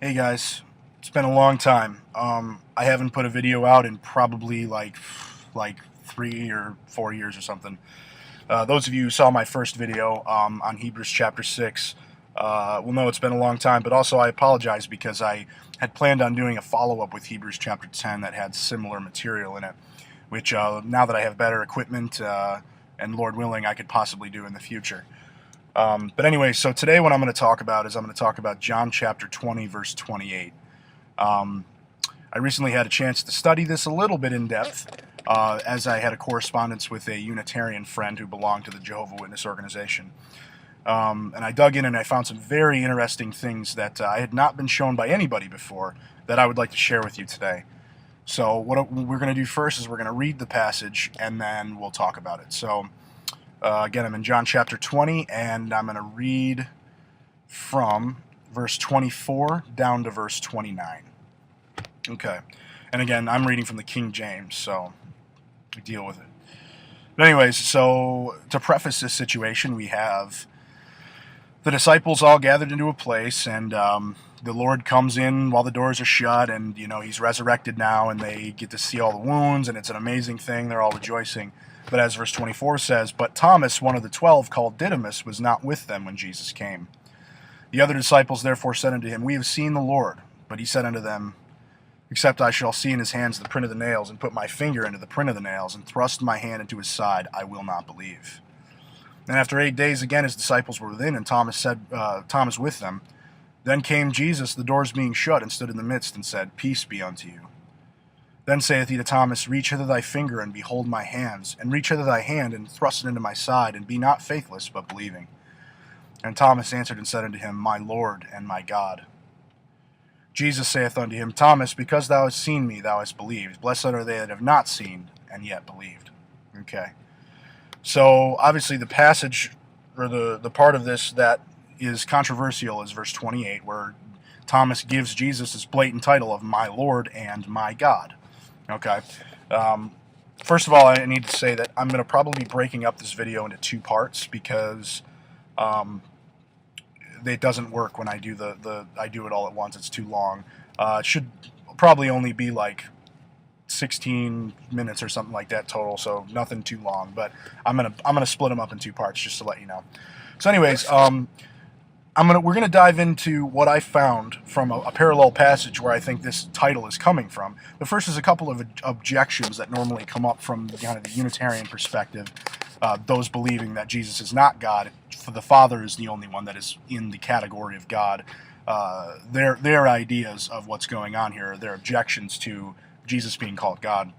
Hey guys, it's been a long time. I haven't put a video out in probably like 3 or 4 years or something. Those of you who saw my first video on Hebrews chapter 6 will know it's been a long time, but also I apologize because I had planned on doing a follow-up with Hebrews chapter 10 that had similar material in it, which now that I have better equipment and Lord willing, I could possibly do in the future. But anyway, so today what I'm going to talk about is I'm going to talk about John chapter 20, verse 28. I recently had a chance to study this a little bit in depth, as I had a correspondence with a Unitarian friend who belonged to the Jehovah's Witness organization. And I dug in and I found some very interesting things that I had not been shown by anybody before that I would like to share with you today. So what we're going to do first is we're going to read the passage and then we'll talk about it. So again, I'm in John chapter 20, and I'm going to read from verse 24 down to verse 29. Okay. And again, I'm reading from the King James, so deal with it. But anyways, so to preface this situation, we have the disciples all gathered into a place, and the Lord comes in while the doors are shut, and, he's resurrected now, and they get to see all the wounds, and it's an amazing thing. They're all rejoicing. But as verse 24 says, "But Thomas, one of the 12, called Didymus, was not with them when Jesus came. The other disciples therefore said unto him, We have seen the Lord. But he said unto them, Except I shall see in his hands the print of the nails, and put my finger into the print of the nails, and thrust my hand into his side, I will not believe. And after 8 days again his disciples were within, and Thomas with them. Then came Jesus, the doors being shut, and stood in the midst, and said, Peace be unto you. Then saith he to Thomas, Reach hither thy finger, and behold my hands, and reach hither thy hand, and thrust it into my side, and be not faithless, but believing. And Thomas answered and said unto him, My Lord and my God. Jesus saith unto him, Thomas, because thou hast seen me, thou hast believed. Blessed are they that have not seen, and yet believed. Okay. So, obviously, the passage, or the part of this that is controversial is verse 28, where Thomas gives Jesus this blatant title of My Lord and my God. Okay. First of all, I need to say that I'm going to probably be breaking up this video into two parts because it doesn't work when I do I do it all at once. It's too long. It should probably only be like 16 minutes or something like that total, so nothing too long. But I'm gonna split them up in two parts just to let you know. So, anyways, we're gonna dive into what I found from a parallel passage where I think this title is coming from. The first is a couple of objections that normally come up from kind of the Unitarian perspective, those believing that Jesus is not God, for the Father is the only one that is in the category of God. Their ideas of what's going on here, their objections to Jesus being called God.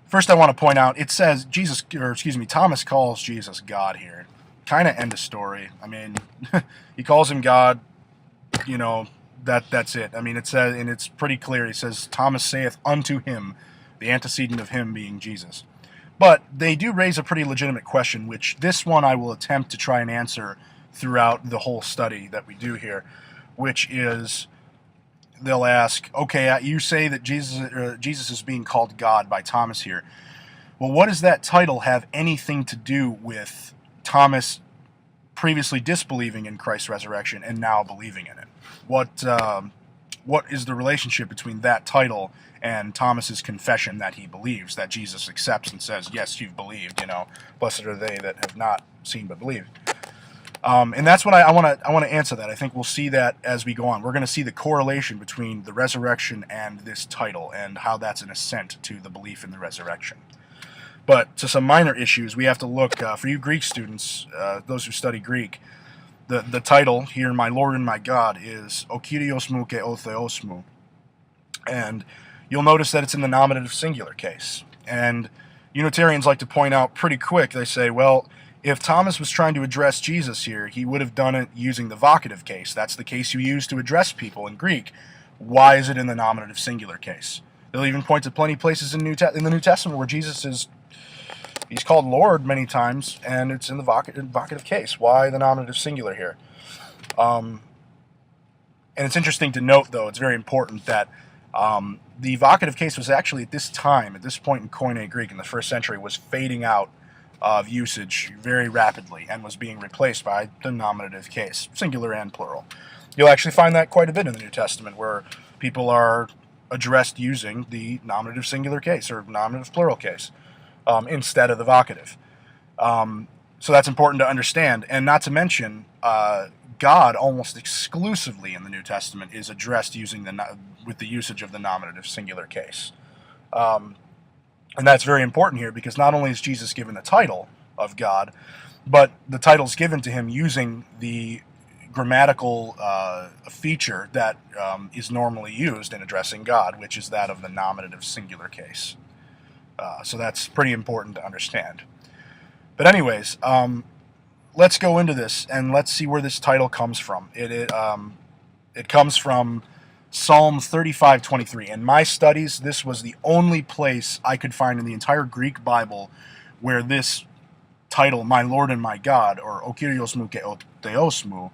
First, I want to point out, it says Thomas calls Jesus God here. Kind of end of story. I mean, he calls him God. That's it. I mean, it says, and it's pretty clear. He says, Thomas saith unto him, the antecedent of him being Jesus. But they do raise a pretty legitimate question, which this one I will attempt to try and answer throughout the whole study that we do here, which is, they'll ask, okay, you say that Jesus is being called God by Thomas here. Well, what does that title have anything to do with Thomas previously disbelieving in Christ's resurrection and now believing in it? What is the relationship between that title and Thomas's confession that he believes, that Jesus accepts and says, yes, you've believed, blessed are they that have not seen but believed. And that's what I want to answer that. I think we'll see that as we go on. We're going to see the correlation between the resurrection and this title and how that's an assent to the belief in the resurrection. But to some minor issues, we have to look, for you Greek students, those who study Greek, the title here, My Lord and my God, is O Kyrios mu ke o Theos mu. And you'll notice that it's in the nominative singular case. And Unitarians like to point out pretty quick, they say, well, if Thomas was trying to address Jesus here, he would have done it using the vocative case. That's the case you use to address people in Greek. Why is it in the nominative singular case? They'll even point to plenty of places in the New Testament where he's called Lord many times, and it's in the vocative case. Why the nominative singular here? And it's interesting to note, though, it's very important that the vocative case was actually at this point in Koine Greek in the 1st century, was fading out of usage very rapidly and was being replaced by the nominative case, singular and plural. You'll actually find that quite a bit in the New Testament, where people are addressed using the nominative singular case or nominative plural case instead of the vocative. So that's important to understand, and not to mention, God almost exclusively in the New Testament is addressed using with the usage of the nominative singular case. And that's very important here, because not only is Jesus given the title of God, but the title's given to him using the grammatical feature that is normally used in addressing God, which is that of the nominative singular case. So that's pretty important to understand. But anyways, let's go into this and let's see where this title comes from. It comes from Psalm 35:23. In my studies, this was the only place I could find in the entire Greek Bible where this title, my Lord and my God, or O Kyrios mou ke o Theos mou,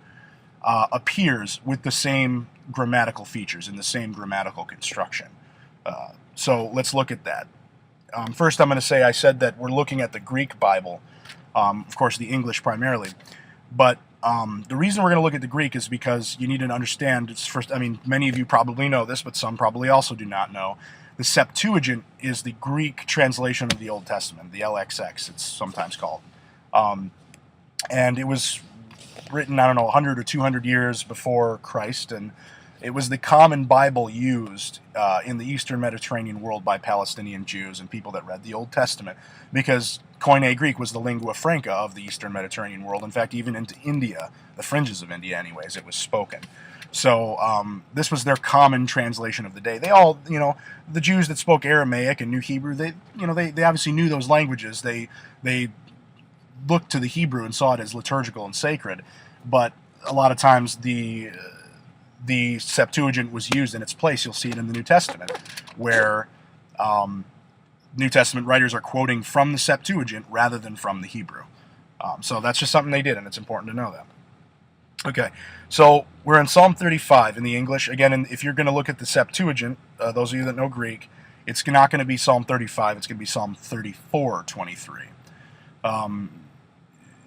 appears with the same grammatical features, in the same grammatical construction. So let's look at that. First, I'm going to say, I said that we're looking at the Greek Bible, of course the English primarily, but the reason we're going to look at the Greek is because you need to understand, many of you probably know this, but some probably also do not know. The Septuagint is the Greek translation of the Old Testament, the LXX, it's sometimes called. And it was written, 100 or 200 years before Christ, and it was the common Bible used in the Eastern Mediterranean world by Palestinian Jews and people that read the Old Testament, because Koine Greek was the lingua franca of the Eastern Mediterranean world. In fact, even into India, the fringes of India anyways, it was spoken. So this was their common translation of the day. They all, the Jews that spoke Aramaic and knew Hebrew, they obviously knew those languages. They looked to the Hebrew and saw it as liturgical and sacred, but a lot of times the Septuagint was used in its place. You'll see it in the New Testament, where New Testament writers are quoting from the Septuagint rather than from the Hebrew. So that's just something they did, and it's important to know that. Okay, so we're in Psalm 35 in the English. Again, if you're going to look at the Septuagint, those of you that know Greek, it's not going to be Psalm 35, it's going to be Psalm 34:23.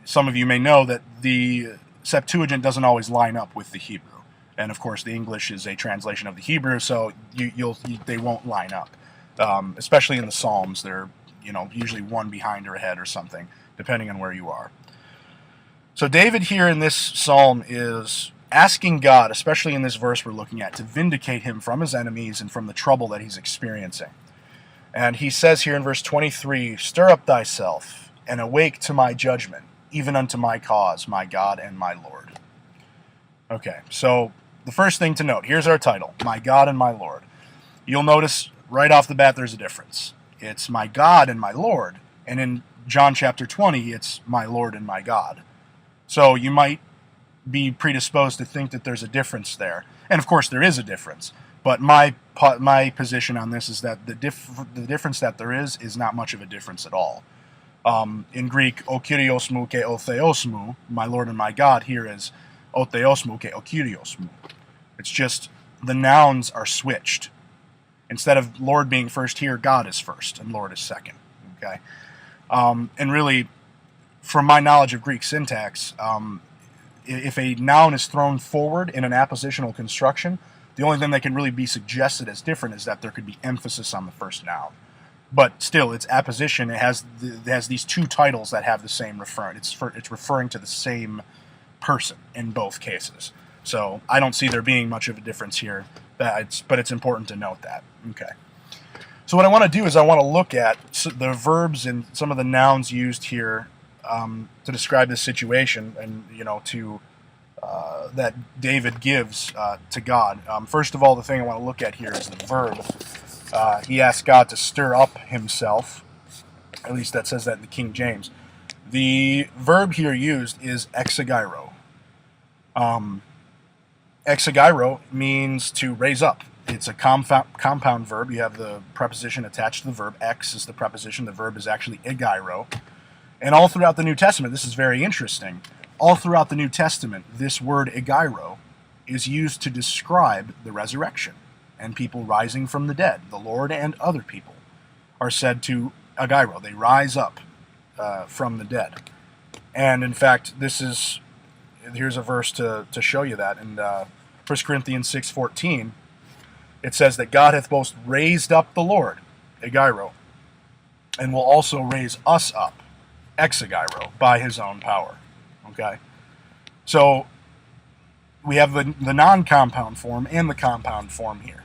Some of you may know that the Septuagint doesn't always line up with the Hebrew. And of course, the English is a translation of the Hebrew, so they won't line up. Especially in the Psalms, they're usually one behind or ahead or something, depending on where you are. So David here in this psalm is asking God, especially in this verse we're looking at, to vindicate him from his enemies and from the trouble that he's experiencing. And he says here in verse 23, "Stir up thyself, and awake to my judgment, even unto my cause, my God and my Lord." Okay, so the first thing to note, here's our title, My God and My Lord. You'll notice right off the bat there's a difference. It's my God and my Lord, and in John chapter 20, it's my Lord and my God. So you might be predisposed to think that there's a difference there. And of course there is a difference, but my position on this is that the difference that there is not much of a difference at all. In Greek, O Kyrios mou ke o Theos mou, my Lord and my God, here is O Theos mou ke o Kyrios mou. It's just the nouns are switched. Instead of Lord being first here, God is first and Lord is second. Okay, and really, from my knowledge of Greek syntax, if a noun is thrown forward in an appositional construction, the only thing that can really be suggested as different is that there could be emphasis on the first noun. But still, it's apposition. It has these two titles that have the same referent. It's referring to the same person in both cases. So I don't see there being much of a difference here, but it's important to note that. Okay. So what I want to do is I want to look at the verbs and some of the nouns used here to describe this situation, and that David gives to God. First of all, the thing I want to look at here is the verb. He asks God to stir up himself. At least that says that in the King James. The verb here used is exagyro. Exagyro means to raise up. It's a compound verb. You have the preposition attached to the verb. Ex is the preposition. The verb is actually egeiro. And all throughout the New Testament, this is very interesting, all throughout the New Testament, this word egeiro is used to describe the resurrection and people rising from the dead. The Lord and other people are said to egeiro. They rise up from the dead. And in fact, here's a verse to show you that. And 1 Corinthians 6:14, it says that God hath both raised up the Lord, egeiro, and will also raise us up, exegeiro, by his own power. Okay? So we have the non-compound form and the compound form here,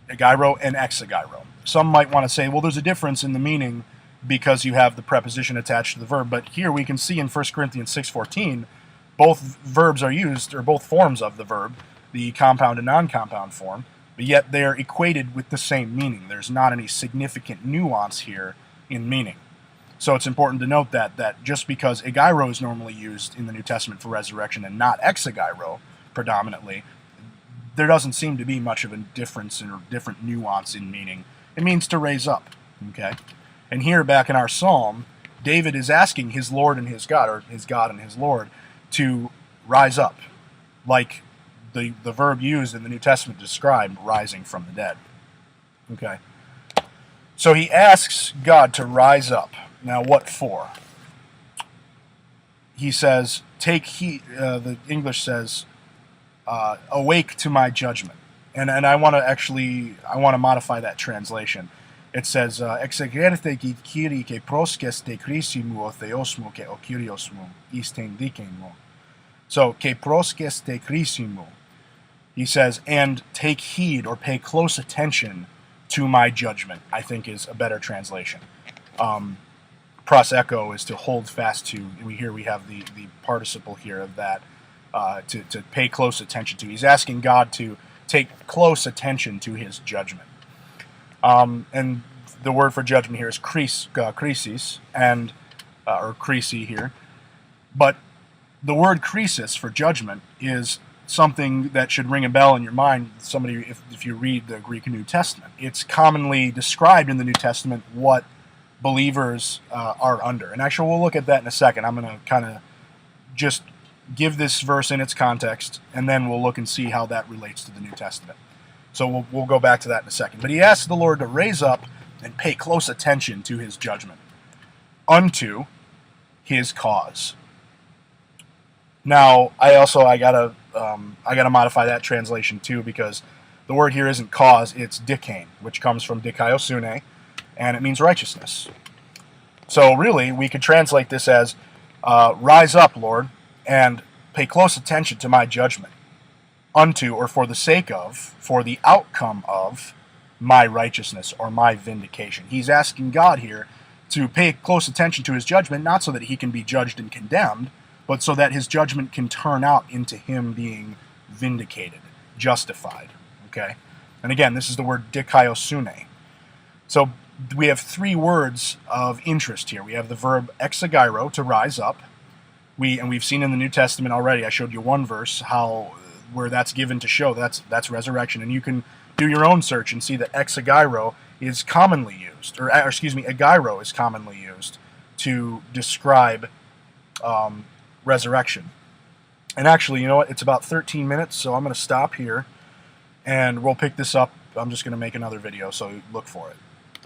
egeiro and exegeiro. Some might want to say, well, there's a difference in the meaning because you have the preposition attached to the verb, but here we can see in 1 Corinthians 6:14, both verbs are used, or both forms of the verb, the compound and non-compound form, but yet they're equated with the same meaning. There's not any significant nuance here in meaning. So it's important to note that just because egeiro is normally used in the New Testament for resurrection and not exegeiro predominantly, there doesn't seem to be much of a difference or different nuance in meaning. It means to raise up. Okay? And here back in our psalm, David is asking his Lord and his God, or his God and his Lord, to rise up, like the verb used in the New Testament to describe rising from the dead. Okay. So he asks God to rise up. Now what for? He says, take heed, the English says, awake to my judgment. And I want to modify that translation. It says, exegerte ki kiri ke proskes de krisimu o theosmu ke o kyriosmu isten dikemu. So, ke proskes de krisimu. He says, and take heed or pay close attention to my judgment, I think is a better translation. Pros echo is to hold fast to. Here we have the participle here of that, to pay close attention to. He's asking God to take close attention to his judgment. And the word for judgment here is krisis, and or krisi here. But the word krisis for judgment is something that should ring a bell in your mind. Somebody, if you read the Greek New Testament, it's commonly described in the New Testament what believers are under. And actually, we'll look at that in a second. I'm going to kind of just give this verse in its context, and then we'll look and see how that relates to the New Testament. So we'll go back to that in a second. But he asks the Lord to raise up and pay close attention to his judgment unto his cause. Now, I gotta modify that translation too, because the word here isn't cause, it's dikain, which comes from dikaiosune, and it means righteousness. So really, we could translate this as, rise up, Lord, and pay close attention to my judgment, unto, or for the sake of, for the outcome of, my righteousness or my vindication. He's asking God here to pay close attention to his judgment, not so that he can be judged and condemned, but so that his judgment can turn out into him being vindicated, justified. Okay? And again, this is the word dikaiosune. So we have three words of interest here. We have the verb exegeiro, to rise up. We've seen in the New Testament already, I showed you one verse, where that's given to show that's resurrection. And you can do your own search and see that exegeiro is commonly used, or egeiro is commonly used to describe resurrection. And actually, you know what? It's about 13 minutes, so I'm going to stop here, and we'll pick this up. I'm just going to make another video, so look for it.